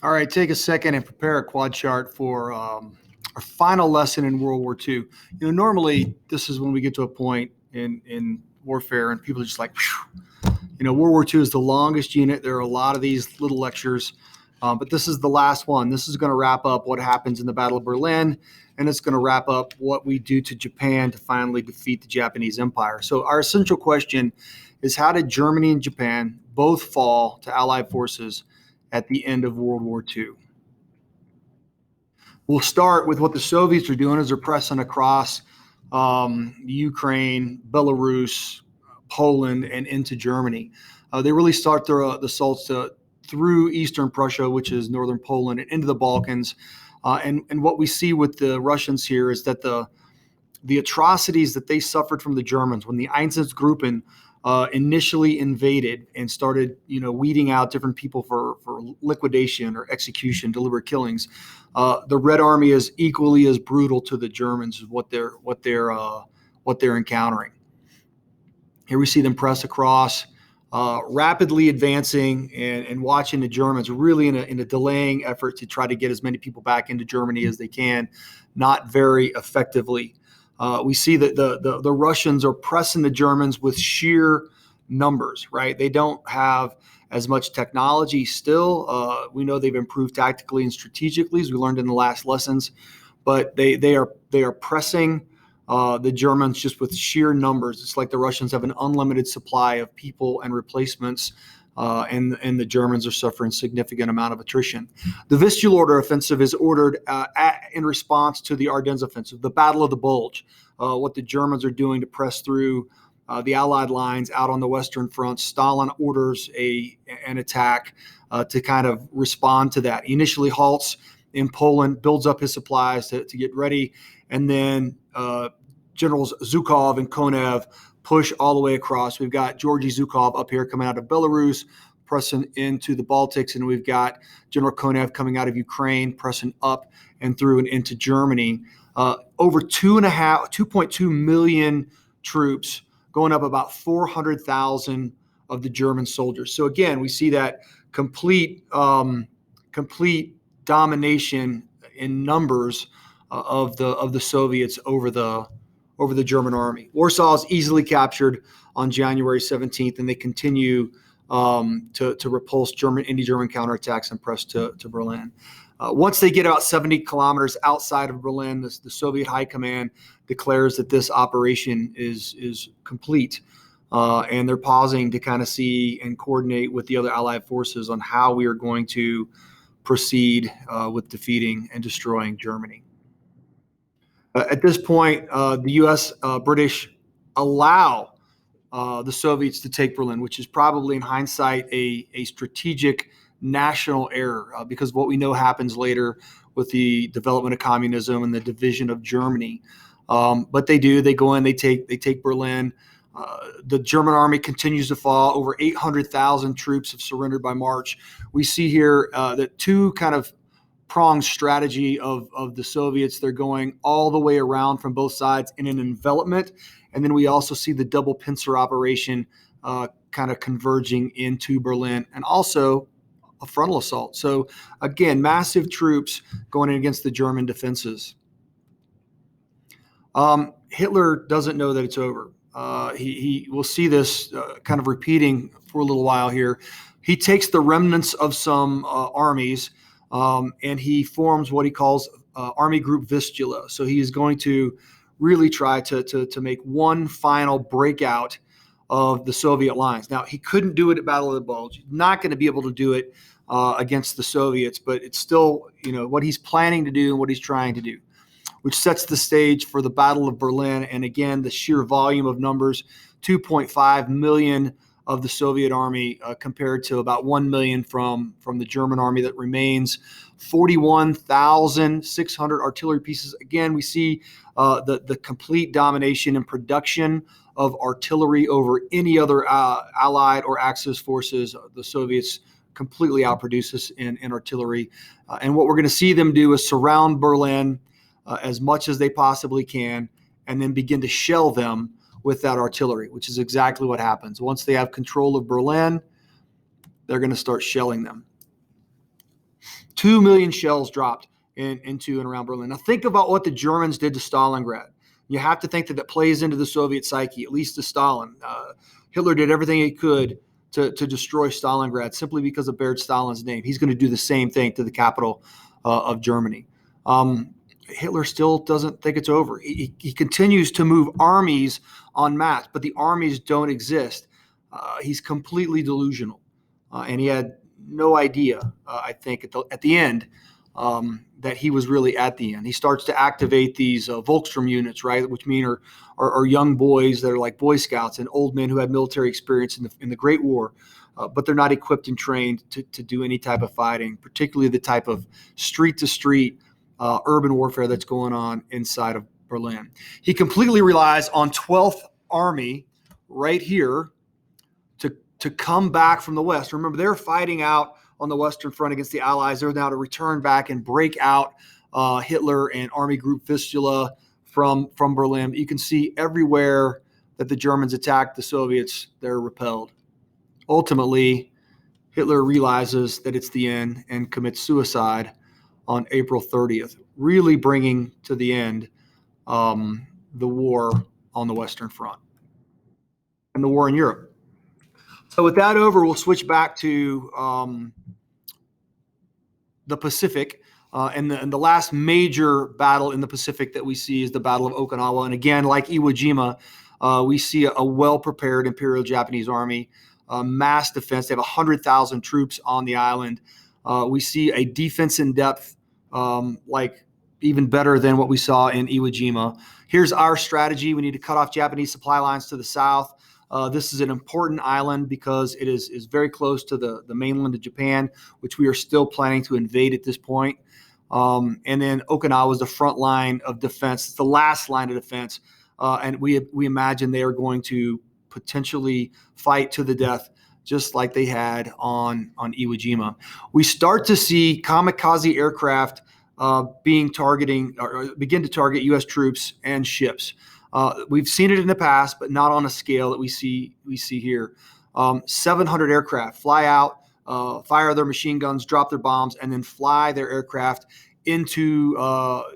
All right, take a second and prepare a quad chart for our final lesson in World War II. Normally this is when we get to a point in warfare and people are just like, whew. World War II is the longest unit. There are a lot of these little lectures, but this is the last one. This is going to wrap up what happens in the Battle of Berlin, and it's going to wrap up what we do to Japan to finally defeat the Japanese Empire. So our essential question is, how did Germany and Japan both fall to Allied forces at the end of World War II? We'll start with what the Soviets are doing as they're pressing across Ukraine, Belarus, Poland, and into Germany. They really start their assaults through Eastern Prussia, which is northern Poland, and into the Balkans. And what we see with the Russians here is that the atrocities that they suffered from the Germans when the Einsatzgruppen initially invaded and started, weeding out different people for liquidation or execution, deliberate killings. The Red Army is equally as brutal to the Germans, what they're encountering. Here we see them press across, rapidly advancing and watching the Germans really in a delaying effort to try to get as many people back into Germany as they can, not very effectively. We see that the Russians are pressing the Germans with sheer numbers, right? They don't have as much technology still. We know they've improved tactically and strategically, as we learned in the last lessons, but they are pressing the Germans just with sheer numbers. It's like the Russians have an unlimited supply of people and replacements, and the Germans are suffering significant amount of attrition. The Vistula Order offensive is ordered in response to the Ardennes offensive, the Battle of the Bulge, what the Germans are doing to press through the Allied lines out on the Western Front. Stalin orders an attack to kind of respond to that. He initially halts in Poland, builds up his supplies to get ready, and then Generals Zhukov and Konev push all the way across. We've got Georgy Zhukov up here coming out of Belarus, pressing into the Baltics, and we've got General Konev coming out of Ukraine, pressing up and through and into Germany. Over 2.2 million troops, going up about 400,000 of the German soldiers. So again, we see that complete domination in numbers of the Soviets over the German army. Warsaw is easily captured on January 17th, and they continue to repulse anti-German counterattacks and press to Berlin. Once they get about 70 kilometers outside of Berlin, the Soviet High Command declares that this operation is complete, and they're pausing to kind of see and coordinate with the other Allied forces on how we are going to proceed with defeating and destroying Germany. At this point, the U.S., British allow the Soviets to take Berlin, which is probably in hindsight a strategic national error, because what we know happens later with the development of communism and the division of Germany. But they go in, they take Berlin. The German army continues to fall. Over 800,000 troops have surrendered by March. We see here that two kind of pronged strategy of the Soviets. They're going all the way around from both sides in an envelopment. And then we also see the double pincer operation kind of converging into Berlin, and also a frontal assault. So again, massive troops going in against the German defenses. Hitler doesn't know that it's over. He will see this kind of repeating for a little while here. He takes the remnants of some armies, and he forms what he calls Army Group Vistula. So he is going to really try to make one final breakout of the Soviet lines. Now, he couldn't do it at Battle of the Bulge. He's not going to be able to do it against the Soviets, but it's still, what he's planning to do and what he's trying to do, which sets the stage for the Battle of Berlin. And again, the sheer volume of numbers, 2.5 million of the Soviet army compared to about 1 million from the German army that remains, 41,600 artillery pieces. Again, we see the complete domination and production of artillery over any other Allied or Axis forces. The Soviets completely outproduce us in artillery. And what we're going to see them do is surround Berlin as much as they possibly can, and then begin to shell them with that artillery, which is exactly what happens. Once they have control of Berlin, they're going to start shelling them. 2 million shells dropped into and around Berlin. Now think about what the Germans did to Stalingrad. You have to think that that plays into the Soviet psyche, at least to Stalin. Hitler did everything he could to destroy Stalingrad simply because it bared Stalin's name. He's going to do the same thing to the capital of Germany. Hitler still doesn't think it's over. He continues to move armies en masse, but the armies don't exist. He's completely delusional. And he had no idea, I think, at the end, that he was really at the end. He starts to activate these Volkssturm units, right, which mean are young boys that are like Boy Scouts and old men who had military experience in the Great War, but they're not equipped and trained to do any type of fighting, particularly the type of street-to-street urban warfare that's going on inside of Berlin. He completely relies on 12th Army right here to come back from the West. Remember, they're fighting out on the Western Front against the Allies. They're now to return back and break out Hitler and Army Group Vistula from Berlin. You can see everywhere that the Germans attacked the Soviets, they're repelled. Ultimately, Hitler realizes that it's the end and commits suicide on April 30th, really bringing to the end the war on the Western Front and the war in Europe. So with that over, we'll switch back to the Pacific. And the last major battle in the Pacific that we see is the Battle of Okinawa. And again, like Iwo Jima, we see a well-prepared Imperial Japanese Army, mass defense. They have 100,000 troops on the island. We see a defense in depth, like even better than what we saw in Iwo Jima. Here's our strategy. We need to cut off Japanese supply lines to the south. This is an important island because it is very close to the mainland of Japan, which we are still planning to invade at this point. And then Okinawa is the front line of defense. It's the last line of defense. And we imagine they are going to potentially fight to the death, just like they had on Iwo Jima. We start to see kamikaze aircraft begin to target U.S. troops and ships. We've seen it in the past, but not on a scale that we see here. 700 aircraft fly out, fire their machine guns, drop their bombs, and then fly their aircraft into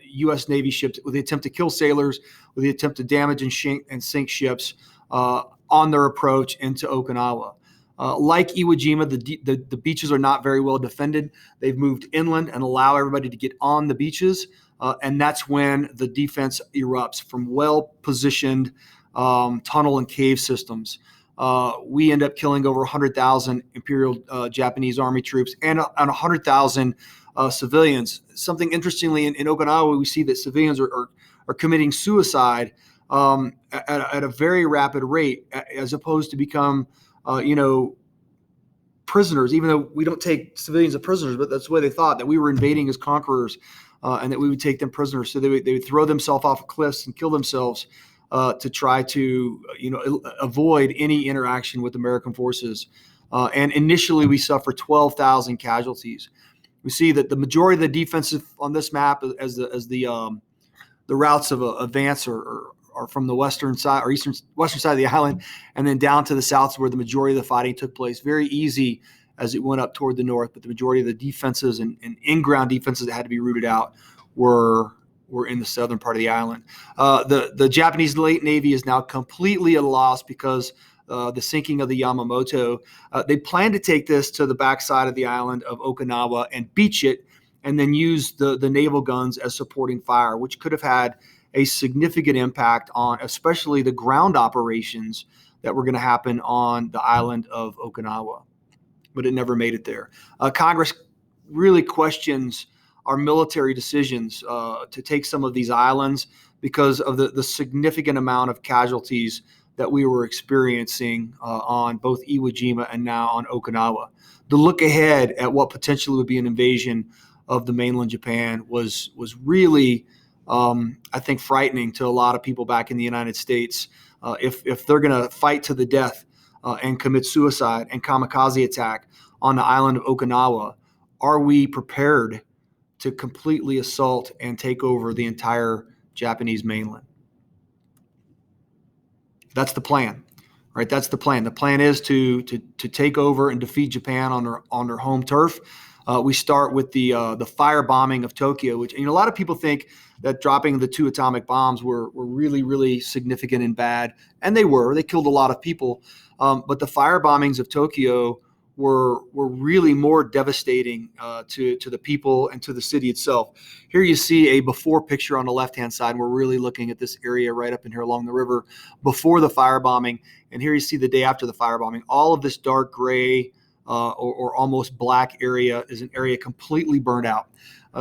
U.S. Navy ships with the attempt to kill sailors, with the attempt to damage and sink ships on their approach into Okinawa. Like Iwo Jima, the beaches are not very well defended. They've moved inland and allow everybody to get on the beaches. And that's when the defense erupts from well-positioned tunnel and cave systems. We end up killing over 100,000 Imperial Japanese Army troops and 100,000 civilians. Something interestingly in Okinawa, we see that civilians are committing suicide at a very rapid rate, as opposed to become, prisoners. Even though we don't take civilians as prisoners, but that's the way they thought, that we were invading as conquerors. And that we would take them prisoners. So they would throw themselves off of cliffs and kill themselves to try to, avoid any interaction with American forces. And initially, we suffer 12,000 casualties. We see that the majority of the defenses on this map, as the routes of advance are from the western side or western side of the island, and then down to the south, where the majority of the fighting took place. Very easy as it went up toward the north, but the majority of the defenses and in-ground defenses that had to be rooted out were in the southern part of the island. The Japanese Navy is now completely at a loss because the sinking of the Yamamoto. They plan to take this to the backside of the island of Okinawa and beach it, and then use the naval guns as supporting fire, which could have had a significant impact on especially the ground operations that were going to happen on the island of Okinawa. But it never made it there. Congress really questions our military decisions to take some of these islands because of the significant amount of casualties that we were experiencing on both Iwo Jima and now on Okinawa. The look ahead at what potentially would be an invasion of the mainland Japan was really, I think, frightening to a lot of people back in the United States. If they're going to fight to the death and commit suicide and kamikaze attack on the island of Okinawa, are we prepared to completely assault and take over the entire Japanese mainland? That's the plan, right? That's the plan. The plan is to take over and defeat Japan on their home turf. We start with the firebombing of Tokyo, which, a lot of people think that dropping the 2 atomic bombs were really, really significant and bad, and they were. They killed a lot of people, but the firebombings of Tokyo were really more devastating to the people and to the city itself. Here you see a before picture on the left-hand side, and we're really looking at this area right up in here along the river before the firebombing, and here you see the day after the firebombing. All of this dark gray or almost black area is an area completely burned out.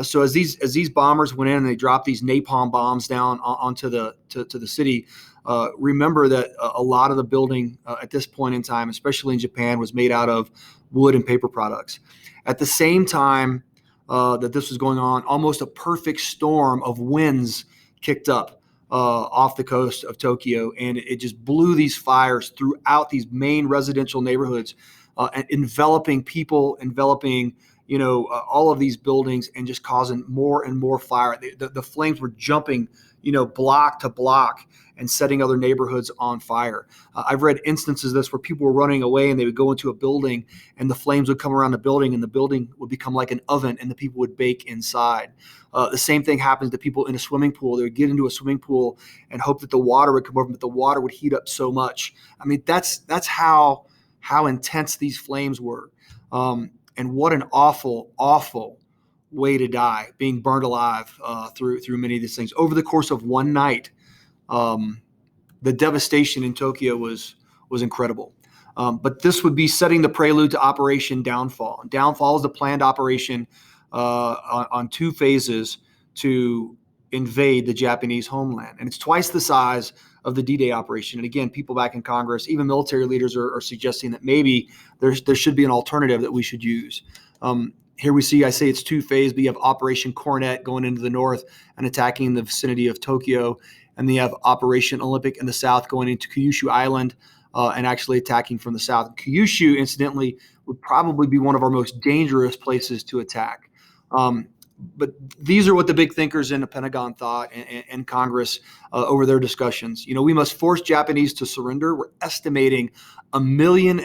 So as these bombers went in and they dropped these napalm bombs down onto the city, remember that a lot of the building at this point in time, especially in Japan, was made out of wood and paper products. At the same time that this was going on, almost a perfect storm of winds kicked up off the coast of Tokyo, and it just blew these fires throughout these main residential neighborhoods, and enveloping people, enveloping all of these buildings, and just causing more and more fire. The flames were jumping, block to block, and setting other neighborhoods on fire. I've read instances of this where people were running away and they would go into a building and the flames would come around the building and the building would become like an oven and the people would bake inside. The same thing happens to people in a swimming pool. They would get into a swimming pool and hope that the water would come over, but the water would heat up so much. I mean, that's how intense these flames were. And what an awful, awful way to die, being burned alive through many of these things. Over the course of one night, the devastation in Tokyo was incredible. But this would be setting the prelude to Operation Downfall. Downfall is a planned operation on 2 phases to invade the Japanese homeland. And it's twice the size of the D-Day operation. And again, people back in Congress, even military leaders are suggesting that maybe there should be an alternative that we should use. Here we see, I say it's 2-phase, but you have Operation Coronet going into the north and attacking the vicinity of Tokyo. And then you have Operation Olympic in the south going into Kyushu Island and actually attacking from the south. Kyushu, incidentally, would probably be one of our most dangerous places to attack. But these are what the big thinkers in the Pentagon thought and Congress over their discussions. We must force Japanese to surrender. We're estimating 1.5 million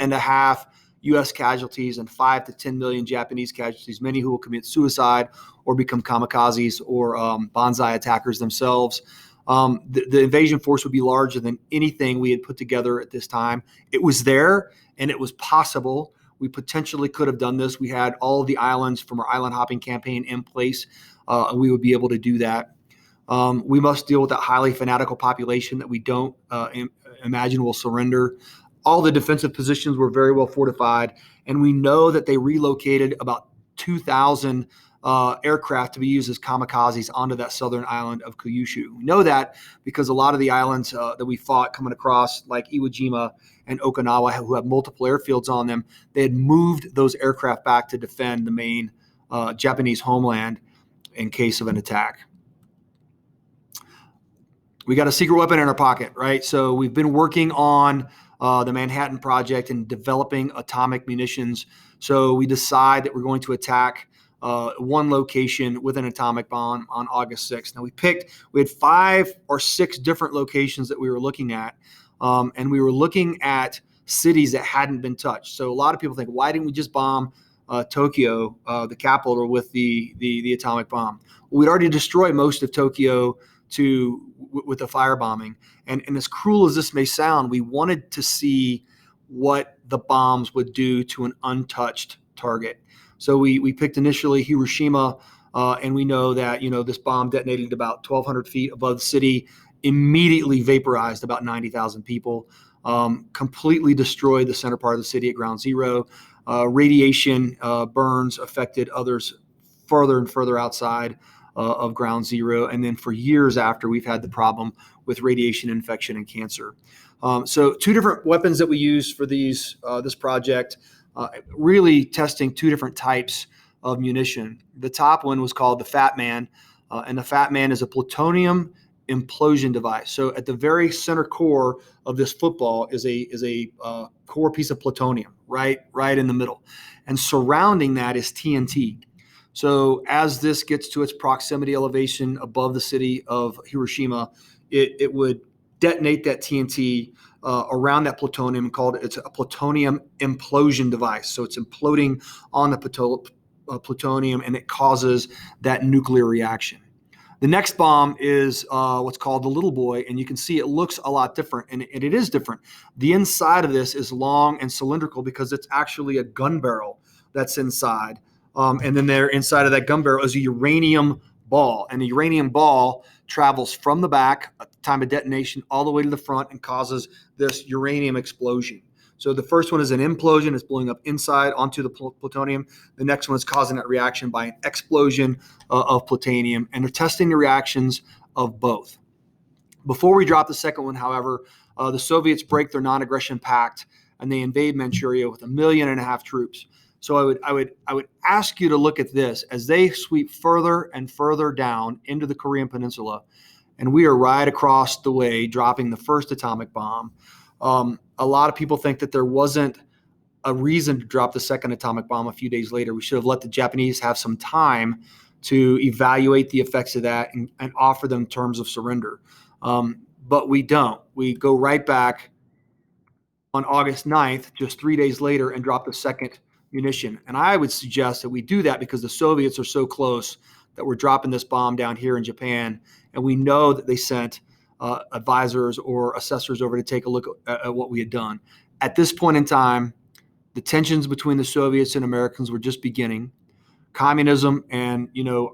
U.S. casualties and 5 to 10 million Japanese casualties, many who will commit suicide or become kamikazes or banzai attackers themselves. The invasion force would be larger than anything we had put together at this time. It was there and it was possible. We potentially could have done this. We had all of the islands from our island hopping campaign in place. We would be able to do that. We must deal with that highly fanatical population that we don't imagine will surrender. All the defensive positions were very well fortified, and we know that they relocated about 2,000 aircraft to be used as kamikazes onto that southern island of Kyushu. We know that because a lot of the islands that we fought coming across, like Iwo Jima and Okinawa, who have multiple airfields on them, they had moved those aircraft back to defend the main Japanese homeland in case of an attack. We got a secret weapon in our pocket, right? So we've been working on the Manhattan Project and developing atomic munitions. So we decide that we're going to attack one location with an atomic bomb on August 6th. Now we had 5 or 6 different locations that we were looking at, and we were looking at cities that hadn't been touched. So a lot of people think, why didn't we just bomb Tokyo, the capital, with the atomic bomb? Well, we'd already destroyed most of Tokyo with the firebombing. And as cruel as this may sound, we wanted to see what the bombs would do to an untouched target. So we picked initially Hiroshima, and we know that this bomb detonated about 1,200 feet above the city, immediately vaporized about 90,000 people, completely destroyed the center part of the city at ground zero. Radiation burns affected others further and further outside of ground zero. And then for years after, we've had the problem with radiation infection and cancer. So 2 different weapons that we use for this project, really testing 2 different types of munition. The top one was called the Fat Man, and the Fat Man is a plutonium implosion device. So at the very center core of this football is a core piece of plutonium, right in the middle. And surrounding that is TNT. So as this gets to its proximity elevation above the city of Hiroshima, it would detonate that TNT around that plutonium, it's a plutonium implosion device. So it's imploding on the plutonium, and it causes that nuclear reaction. The next bomb is what's called the little boy, and you can see it looks a lot different, and it is different. The inside of this is long and cylindrical because it's actually a gun barrel that's inside. And then there inside of that gun barrel is a uranium ball, and the uranium ball travels from the back at the time of detonation all the way to the front and causes this uranium explosion. So the first one is an implosion. It's blowing up inside onto the plutonium. The next one is causing that reaction by an explosion of plutonium, and they're testing the reactions of both. Before we drop the second one, however, the Soviets break their non-aggression pact and they invade Manchuria with 1.5 million troops. So I would ask you to look at this as they sweep further and further down into the Korean Peninsula, and we are right across the way dropping the first atomic bomb. A lot of people think that there wasn't a reason to drop the second atomic bomb a few days later. We should have let the Japanese have some time to evaluate the effects of that and offer them terms of surrender. But we don't. We go right back on August 9th, just 3 days later, and drop the second munition. And I would suggest that we do that because the Soviets are so close that we're dropping this bomb down here in Japan. And we know that they sent advisors or assessors over to take a look at what we had done. At this point in time, the tensions between the Soviets and Americans were just beginning. Communism and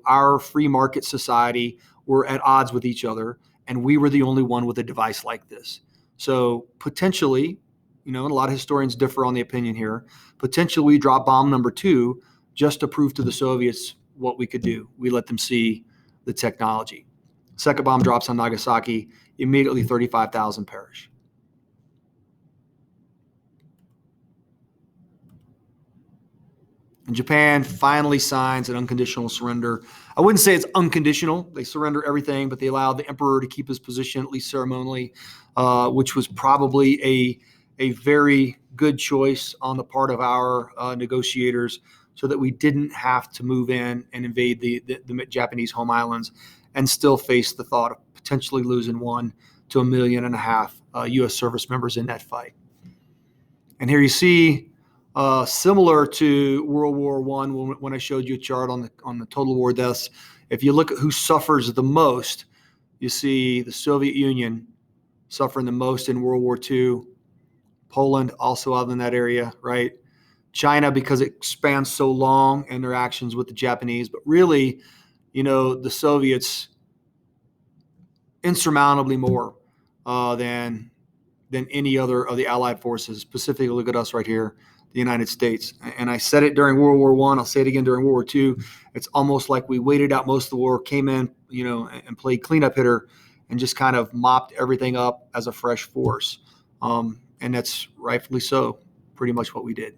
our free market society were at odds with each other, and we were the only one with a device like this. So potentially, and a lot of historians differ on the opinion here, potentially we drop bomb number 2 just to prove to the Soviets what we could do. We let them see the technology. Second bomb drops on Nagasaki. Immediately 35,000 perish. And Japan finally signs an unconditional surrender. I wouldn't say it's unconditional. They surrender everything, but they allowed the emperor to keep his position, at least ceremonially, which was probably a very good choice on the part of our negotiators, so that we didn't have to move in and invade the Japanese home islands and still face the thought of potentially losing 1 to 1.5 million U.S. service members in that fight. And here you see, similar to World War I, when I showed you a chart on the total war deaths, if you look at who suffers the most, you see the Soviet Union suffering the most in World War II. Poland also out in that area, right? China, because it spans so long and their actions with the Japanese, but really, the Soviets insurmountably more than any other of the Allied forces. Specifically, look at us right here, the United States. And I said it during World War I. I'll say it again during World War II. It's almost like we waited out most of the war, came in, and played cleanup hitter, and just kind of mopped everything up as a fresh force. And that's rightfully so, pretty much what we did.